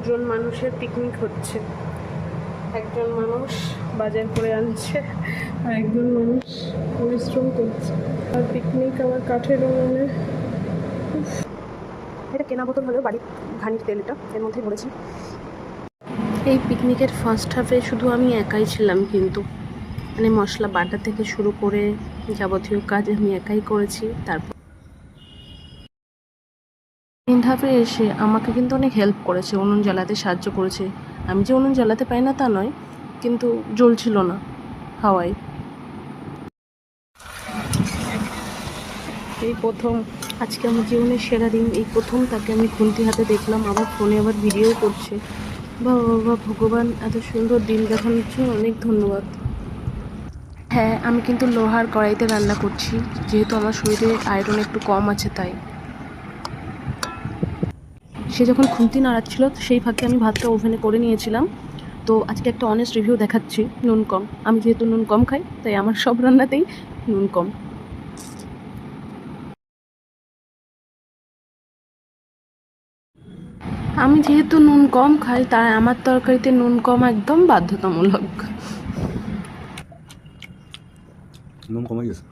দুজন মানুষের পিকনিক হচ্ছে। একজন মানুষ বাজার করে আনছে আর একজন মানুষ পরিশ্রম করছে। আর পিকনিক আমার কাঠের উনুনে। এটা কেনা বোতল হলেও বাড়ির ঘানির তেল, এটা এর মধ্যে ভরেছি। এই পিকনিকের ফার্স্ট হাফে শুধু আমি একাই ছিলাম, কিন্তু মানে মশলা বাটা থেকে শুরু করে যাবতীয় কাজ আমি একাই করেছি। তারপর সেকেন্ড হাফে এসে আমাকে কিন্তু অনেক হেল্প করেছে, উনুন জ্বালাতে সাহায্য করেছে। আমি যে উনুন জ্বালাতে পারি না তা নয়, কিন্তু জ্বলছিল না হাওয়ায়। এই প্রথম আজকে আমার জীবনের সেরা দিন, এই প্রথম তাকে আমি খুন্তি হাতে দেখলাম, আবার ফোনে আবার ভিডিও করছে। বাবা বাবা, ভগবান এত সুন্দর দিন দেখানোর জন্য অনেক ধন্যবাদ। হ্যাঁ, আমি কিন্তু লোহার কড়াইতে রান্না করছি, যেহেতু আমার শরীরে আয়রন একটু কম আছে তাই। সে যখন খুন্তি নাড়াচ্ছিল সেই ফাঁকে আমি ভাতটা ওভেনে করে নিয়েছিলাম। তো আজকে একটা অনেস্ট রিভিউ দেখাচ্ছি। নুন কম, আমি যেহেতু নুন কম খাই তাই আমার সব রান্নাতেই নুন কম। আমি যেহেতু নুন কম খাই তাই আমার তরকারিতে নুন কম একদম বাধ্যতামূলক। নুন কমে গেছে।